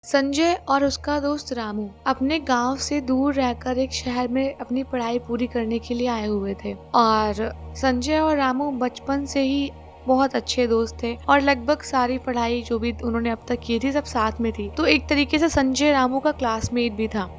संजय और उसका दोस्त रामू अपने गांव से दूर रहकर एक शहर में अपनी पढ़ाई पूरी करने के लिए आए हुए थे। और संजय और रामू बचपन से ही बहुत अच्छे दोस्त थे और लगभग सारी पढ़ाई जो भी उन्होंने अब तक की थी सब साथ में थी। तो एक तरीके से संजय रामू का क्लासमेट भी था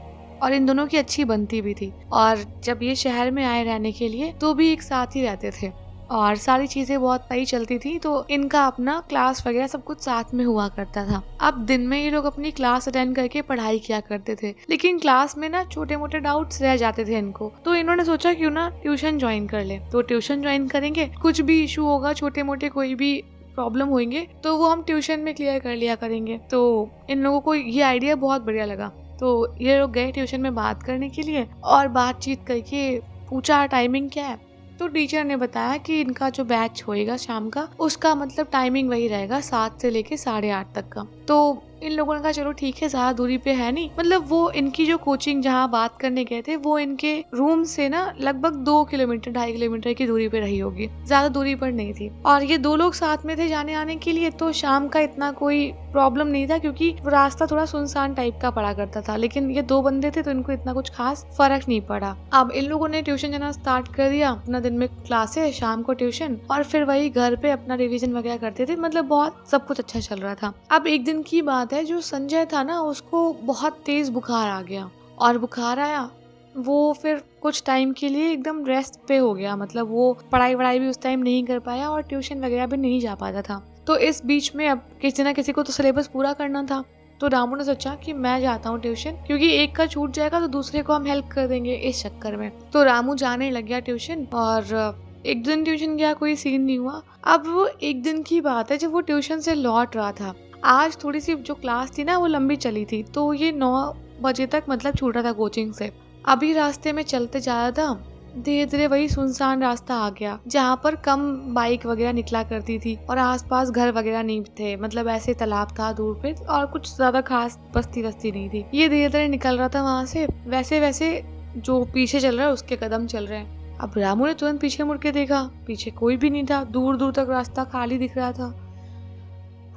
और इन दोनों की अच्छी बनती भी थी। और जब ये शहर में आए रहने के लिए तो भी एक साथ ही रहते थे और सारी चीजें बहुत सही चलती थी। तो इनका अपना क्लास वगैरह सब कुछ साथ में हुआ करता था। अब दिन में ये लोग अपनी क्लास अटेंड करके पढ़ाई किया करते थे, लेकिन क्लास में ना छोटे मोटे डाउट्स रह जाते थे इनको। तो इन्होंने सोचा क्यों ना ट्यूशन ज्वाइन कर ले। तो ट्यूशन ज्वाइन करेंगे, कुछ भी इशू होगा, छोटे मोटे कोई भी प्रॉब्लम होंगे तो वो हम ट्यूशन में क्लियर कर लिया करेंगे। तो इन लोगों को ये आइडिया बहुत बढ़िया लगा। तो ये लोग गए ट्यूशन में बात करने के लिए और बातचीत करके पूछा टाइमिंग क्या है। तो टीचर ने बताया कि इनका जो बैच होएगा शाम का, उसका मतलब टाइमिंग वही रहेगा 7 से लेके 8:30 तक का। तो इन लोगों ने कहा चलो ठीक है, ज्यादा दूरी पे है नहीं। मतलब वो इनकी जो कोचिंग जहाँ बात करने गए थे वो इनके रूम से ना लगभग 2 किलोमीटर 2.5 किलोमीटर की दूरी पे रही होगी, ज्यादा दूरी पर नहीं थी। और ये दो लोग साथ में थे जाने आने के लिए, तो शाम का इतना कोई प्रॉब्लम नहीं था क्योंकि वो रास्ता थोड़ा सुनसान टाइप का पड़ा करता था। लेकिन ये दो बंदे थे तो इनको इतना कुछ खास फर्क नहीं पड़ा। अब इन लोगों ने ट्यूशन जाना स्टार्ट कर दिया। अपना दिन में क्लासेस, शाम को ट्यूशन और फिर वही घर पे अपना रिवीजन वगैरह करते थे। मतलब बहुत सब कुछ अच्छा चल रहा था। अब एक दिन की बात है, जो संजय था ना उसको बहुत तेज बुखार आ गया और बुखार आया वो फिर कुछ टाइम के लिए एकदम रेस्ट पे हो गया। मतलब वो पढ़ाई वढ़ाई भी उस टाइम नहीं कर पाया और ट्यूशन वगैरह भी नहीं जा पाता था। तो इस बीच में अब किसी ना किसी को तो सिलेबस पूरा करना था। तो रामू ने सोचा कि मैं जाता हूँ ट्यूशन, क्योंकि एक का छूट जाएगा तो दूसरे को हम हेल्प कर देंगे इस चक्कर में। तो रामू जाने लग गया ट्यूशन और एक दिन ट्यूशन गया, कोई सीन नहीं हुआ। अब वो एक दिन की बात है जब वो ट्यूशन से लौट रहा था। आज थोड़ी सी जो क्लास थी ना वो लंबी चली थी, तो ये 9 बजे तक मतलब छूट रहा था कोचिंग से। अभी रास्ते में चलते जा रहा था, धीरे धीरे वही सुनसान रास्ता आ गया जहाँ पर कम बाइक वगैरह निकला करती थी और आसपास घर वगैरह नहीं थे। मतलब ऐसे तालाब था दूर पे और कुछ ज्यादा खास बस्ती वस्ती नहीं थी। ये धीरे धीरे निकल रहा था वहाँ से। वैसे वैसे जो पीछे चल रहा है उसके कदम चल रहे हैं। अब रामू ने तुरंत पीछे मुड़ के देखा, पीछे कोई भी नहीं था। दूर दूर तक रास्ता खाली दिख रहा था।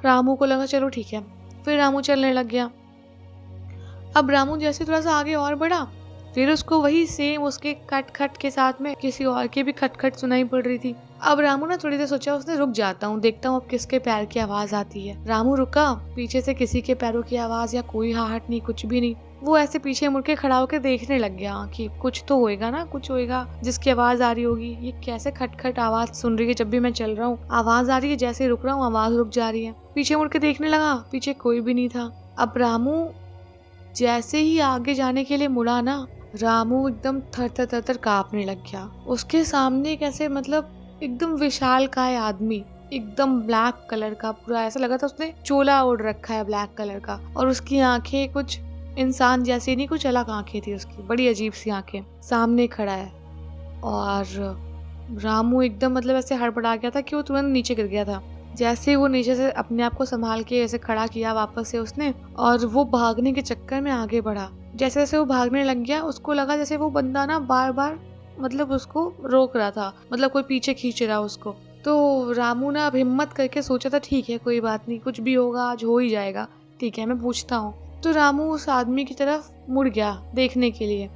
रामू को लगा चलो ठीक है, फिर रामू चलने लग गया। अब रामू जैसे थोड़ा सा आगे और बढ़ा, फिर उसको वही सेम उसके खट खट के साथ में किसी और की भी खट खट सुनाई पड़ रही थी। अब रामू ने थोड़ी देर सोचा, उसने रुक जाता हूँ, देखता हूँ अब किसके पैर की आवाज आती है। रामू रुका, पीछे से किसी के पैरों की आवाज या कोई आहट नहीं, कुछ भी नहीं। वो ऐसे पीछे मुड़ के खड़ा होकर देखने लग गया कि कुछ तो होएगा ना, कुछ होएगा जिसकी आवाज आ रही होगी। ये कैसे खटखट आवाज सुन रही है, जब भी मैं चल रहा हूँ आवाज आ रही है, जैसे रुक रहा हूँ आवाज रुक जा रही है। पीछे मुड़ के देखने लगा, पीछे कोई भी नहीं था। अब रामू जैसे ही आगे जाने के लिए मुड़ा ना, रामू एकदम थर थर थर थर कांपने लग गया। उसके सामने कैसे मतलब एकदम विशालकाय आदमी, एकदम ब्लैक कलर का, पूरा ऐसा लगा था उसने चोला ओढ़ रखा है ब्लैक कलर का। और उसकी आंखें कुछ इंसान जैसी नहीं, कुछ अलग आंखें थी उसकी, बड़ी अजीब सी आंखें। सामने खड़ा है और रामू एकदम मतलब ऐसे हड़बड़ा गया था कि वो तुरंत नीचे गिर गया था। जैसे वो नीचे से अपने आप को संभाल के ऐसे खड़ा किया वापस से उसने, और वो भागने के चक्कर में आगे बढ़ा। जैसे जैसे वो भागने लग गया, उसको लगा जैसे वो बंदा ना बार बार मतलब उसको रोक रहा था, मतलब कोई पीछे खींच रहा उसको। तो रामू ने अब हिम्मत करके सोचा था ठीक है कोई बात नहीं, कुछ भी होगा आज हो ही जाएगा, ठीक है मैं पूछता हूँ। तो रामू उस आदमी की तरफ मुड़ गया देखने के लिए।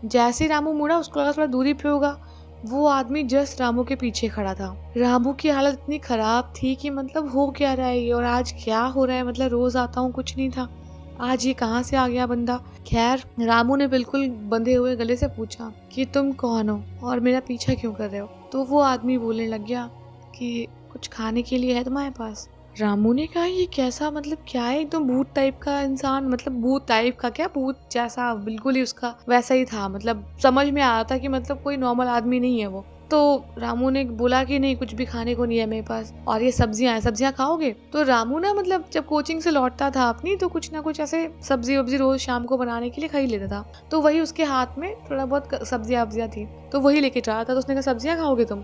जैसे रामू मुड़ा, उसको लगा थोड़ा दूरी पे होगा, वो आदमी जस्ट रामू के पीछे खड़ा था। रामू की हालत इतनी खराब थी कि मतलब हो क्या रहा है ये, और आज क्या हो रहा है। मतलब रोज आता हूँ कुछ नहीं था, आज ये कहाँ से आ गया बंदा। खैर रामू ने बिल्कुल बंधे हुए गले से पूछा कि तुम कौन हो और मेरा पीछा क्यों कर रहे हो। तो वो आदमी बोलने लग गया कि कुछ खाने के लिए है तुम्हारे पास। रामू ने कहा ये कैसा, मतलब क्या है, एकदम भूत टाइप का इंसान। मतलब भूत टाइप का क्या, भूत जैसा बिल्कुल ही उसका वैसा ही था। मतलब समझ में आ रहा था कि मतलब कोई नॉर्मल आदमी नहीं है वो। तो रामू ने बोला कि नहीं कुछ भी खाने को नहीं है मेरे पास, और ये सब्जियां हैं, सब्जियां खाओगे। तो रामू ना मतलब जब कोचिंग से लौटता था अपनी, तो कुछ ना कुछ ऐसे सब्जी वब्जी रोज शाम को बनाने के लिए खरीद लेता था। तो वही उसके हाथ में थोड़ा बहुत सब्जियां वब्जियां थी, तो वही लेके जा रहा था। तो उसने कहा सब्जियां खाओगे तुम।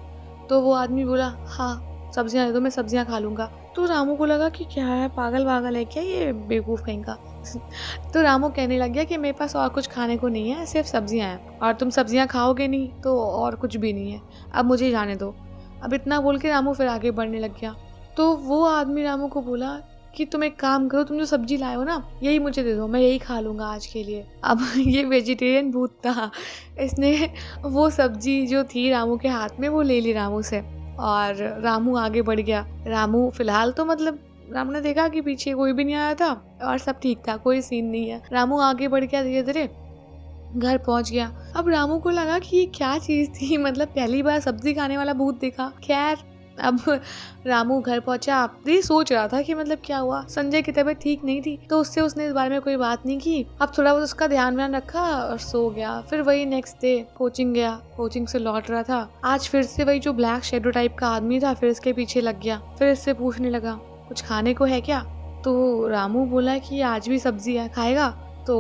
तो वो आदमी बोला हाँ सब्जियां दे दो, मैं सब्जियां खा लूंगा। तो रामू को लगा कि क्या है, पागल वागल है क्या ये बेवकूफ कहीं का। तो रामू कहने लग गया कि मेरे पास और कुछ खाने को नहीं है, सिर्फ सब्जियां हैं, और तुम सब्जियां खाओगे नहीं तो और कुछ भी नहीं है, अब मुझे जाने दो। अब इतना बोल के रामू फिर आगे बढ़ने लग गया। तो वो आदमी रामू को बोला कि तुम एक काम करो, तुम जो सब्जी लाए हो ना यही मुझे दे दो, मैं यही खा लूंगा आज के लिए। अब ये वेजिटेरियन भूत था, इसने वो सब्जी जो थी रामू के हाथ में वो ले ली रामू से, और रामू आगे बढ़ गया। रामू फिलहाल तो मतलब रामू ने देखा कि पीछे कोई भी नहीं आया था और सब ठीक था, कोई सीन नहीं है। रामू आगे बढ़ गया, धीरे धीरे घर पहुंच गया। अब रामू को लगा कि ये क्या चीज थी, मतलब पहली बार सब्जी खाने वाला भूत देखा। खैर अब रामू घर पहुंचा, ये सोच रहा था कि मतलब क्या हुआ। संजय की तबीयत ठीक नहीं थी तो उससे उसने इस बारे में कोई बात नहीं की। अब थोड़ा बहुत उसका ध्यान रखा और सो गया। फिर वही नेक्स्ट डे कोचिंग गया, कोचिंग से लौट रहा था। आज फिर से वही जो ब्लैक शेडो टाइप का आदमी था फिर इसके पीछे लग गया। फिर इससे पूछने लगा कुछ खाने को है क्या। तो रामू बोला कि आज भी सब्जी है, खाएगा। तो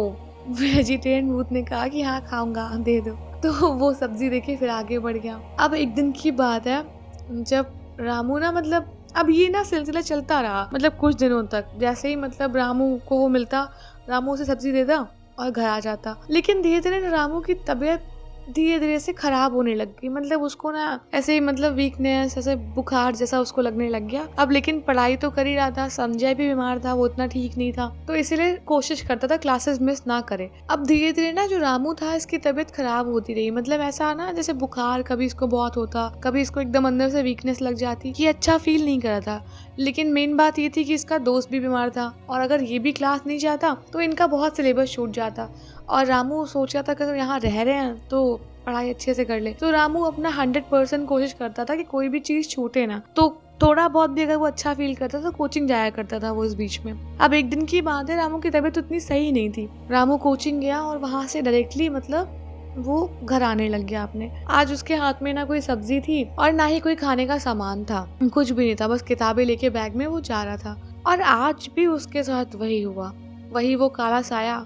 वेजिटेरियन भूत ने कहा कि हाँ खाऊंगा, दे दो। तो वो सब्जी देके फिर आगे बढ़ गया। अब एक दिन की बात है जब रामू ना मतलब अब ये ना सिलसिला चलता रहा मतलब कुछ दिनों तक। जैसे ही मतलब रामू को वो मिलता, रामू उसे सब्जी देता और घर आ जाता। लेकिन धीरे धीरे रामू की तबीयत धीरे धीरे से खराब होने लग गई। मतलब उसको ना ऐसे ही मतलब वीकनेस, ऐसे बुखार जैसा उसको लगने लग गया। अब लेकिन पढ़ाई तो कर ही रहा था, संजय भी बीमार था, वो इतना ठीक नहीं था, तो इसीलिए कोशिश करता था क्लासेस मिस ना करे। अब धीरे धीरे ना जो रामू था इसकी तबीयत खराब होती रही। मतलब ऐसा ना जैसे बुखार कभी इसको बहुत होता, कभी इसको एकदम अंदर से वीकनेस लग जाती, ये अच्छा फील नहीं कर रहा था। लेकिन मेन बात ये थी कि इसका दोस्त भी बीमार था और अगर ये भी क्लास नहीं जाता तो इनका बहुत सिलेबस छूट जाता। और रामू सोच रहा था कि अगर यहाँ रह रहे हैं तो पढ़ाई अच्छे से कर ले। तो रामू अपना 100% कोशिश करता था कि कोई भी चीज छूटे ना। तो थोड़ा बहुत भी अगर वो अच्छा फील करता तो कोचिंग जाया करता था वो इस बीच में। अब एक दिन की बात है, रामू की तबीयत उतनी सही नहीं थी। रामू कोचिंग गया और वहाँ से डायरेक्टली मतलब वो घर आने लग गया अपने। आज उसके हाथ में ना कोई सब्जी थी और ना ही कोई खाने का सामान था, कुछ भी नहीं था, बस किताबें लेके बैग में वो जा रहा था। और आज भी उसके साथ वही हुआ। वही वो काला साया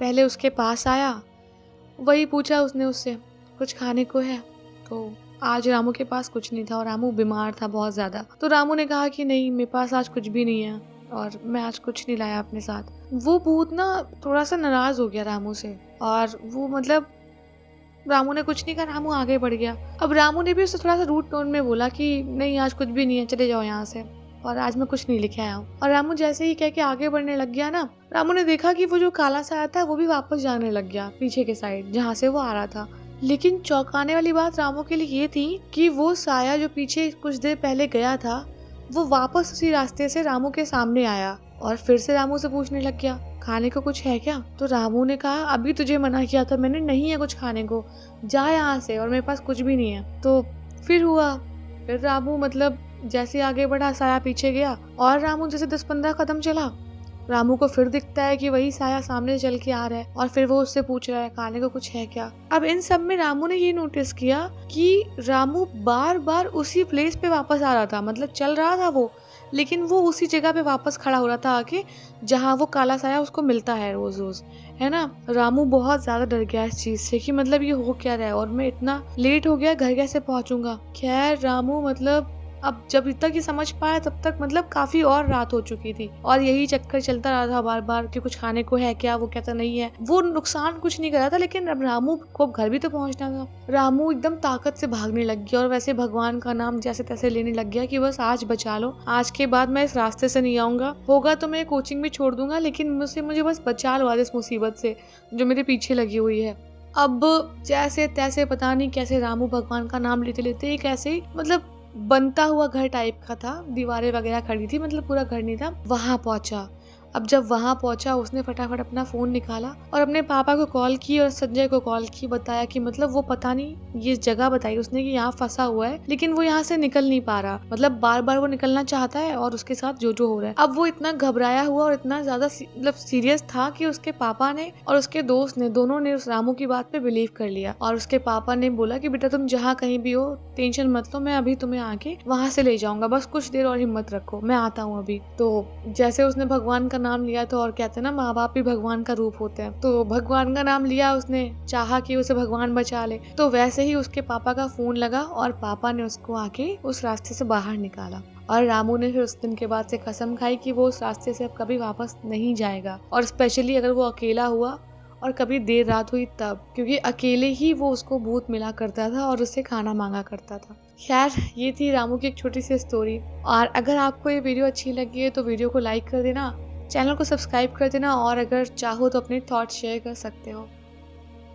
पहले उसके पास आया, वही पूछा उसने उससे कुछ खाने को है। तो आज रामू के पास कुछ नहीं था और रामू बीमार था बहुत ज्यादा। तो रामू ने कहा कि नहीं, मेरे पास आज कुछ भी नहीं है और मैं आज कुछ नहीं लाया अपने साथ। वो भूत ना थोड़ा सा नाराज हो गया रामू से और वो मतलब रामू ने कुछ नहीं कहा, रामू आगे बढ़ गया। अब रामू ने भी उससे थोड़ा सा रूड टोन में बोला कि नहीं आज कुछ भी नहीं है, चले जाओ यहाँ से, और आज मैं कुछ नहीं लेके आया हूँ। और रामू जैसे ही कह के आगे बढ़ने लग गया ना, रामू ने देखा कि वो जो काला साया था वो भी वापस जाने लग गया पीछे के साइड जहाँ से वो आ रहा था। लेकिन चौंकाने वाली बात रामू के लिए ये थी कि वो साया जो पीछे कुछ देर पहले गया था वो वापस उसी रास्ते से रामू के सामने आया और फिर से रामू से पूछने लग गया खाने को कुछ है क्या। तो रामू ने कहा अभी तुझे मना किया था मैंने, नहीं है कुछ खाने को, जा यहाँ से, और मेरे पास कुछ भी नहीं है। तो फिर हुआ, फिर रामू मतलब जैसे आगे बढ़ा साया पीछे गया और रामू जैसे 10-15 कदम चला, रामू को फिर दिखता है कि वही साया सामने चल के आ रहा है और फिर वो उससे पूछ रहा है खाने को कुछ है क्या। अब इन सब में रामू ने ये नोटिस किया कि रामू बार बार उसी प्लेस पे वापस आ रहा था। मतलब चल रहा था वो, लेकिन वो उसी जगह पे वापस खड़ा हो रहा था आके जहाँ वो काला साया उसको मिलता है रोज रोज, है ना। रामू बहुत ज्यादा डर गया इस चीज से कि मतलब ये हो क्या रहा है और मैं इतना लेट हो गया, घर कैसे पहुंचूंगा। खैर रामू मतलब अब जब तक ये समझ पाया तब तक मतलब काफी और रात हो चुकी थी और यही चक्कर चलता रहा था बार बार कि कुछ खाने को है क्या, वो कहता नहीं है। वो नुकसान कुछ नहीं कर रहा था लेकिन अब रामू को घर भी तो पहुंचना था। रामू एकदम ताकत से भागने लग गया और वैसे भगवान का नाम जैसे तैसे लेने लग गया कि बस आज बचा लो, आज के बाद मैं इस रास्ते से नहीं आऊंगा, होगा तो मैं कोचिंग भी छोड़ दूंगा लेकिन मुझे बस बचा लो आज इस मुसीबत से जो मेरे पीछे लगी हुई है। अब जैसे तैसे पता नहीं कैसे रामू भगवान का नाम लेते लेते एक ऐसे मतलब बनता हुआ घर टाइप का था, दीवारें वगैरह खड़ी थी, मतलब पूरा घर नहीं था, वहां पहुंचा। अब जब वहां पहुंचा उसने फटाफट अपना फोन निकाला और अपने पापा को कॉल की और संजय को कॉल की, बताया कि मतलब वो पता नहीं ये जगह बताई उसने कि यहाँ फंसा हुआ है लेकिन वो यहाँ से निकल नहीं पा रहा, मतलब बार बार वो निकलना चाहता है और उसके साथ जो जो हो रहा है। अब वो इतना घबराया हुआ और इतना ज्यादा मतलब सीरियस था कि उसके पापा ने और उसके दोस्त ने दोनों ने उस रामू की बात पे बिलीव कर लिया और उसके पापा ने बोला कि बेटा तुम जहाँ कहीं भी हो टेंशन मत लो, मैं अभी तुम्हें आके वहां से ले जाऊंगा, बस कुछ देर और हिम्मत रखो, मैं आता हूँ अभी। तो जैसे उसने भगवान का नाम लिया तो और कहते हैं ना माँ बाप भी भगवान का रूप होते हैं, तो भगवान का नाम लिया उसने, चाहा कि उसे भगवान बचा ले। तो वैसे ही उसके पापा का फोन लगा और पापा ने उसको आके उस रास्ते से बाहर निकाला और रामू ने फिर उस दिन के बाद से कसम खाई कि वो उस रास्ते से अब कभी वापस नहीं जाएगा और स्पेशली अगर वो अकेला हुआ और कभी देर रात हुई तब, क्योंकि अकेले ही वो उसको भूत मिला करता था और उससे खाना मांगा करता था। खैर, ये थी रामू की एक छोटी सी स्टोरी। और अगर आपको ये वीडियो अच्छी लगी है तो वीडियो को लाइक कर देना, चैनल को सब्सक्राइब कर देना और अगर चाहो तो अपने थॉट्स शेयर कर सकते हो।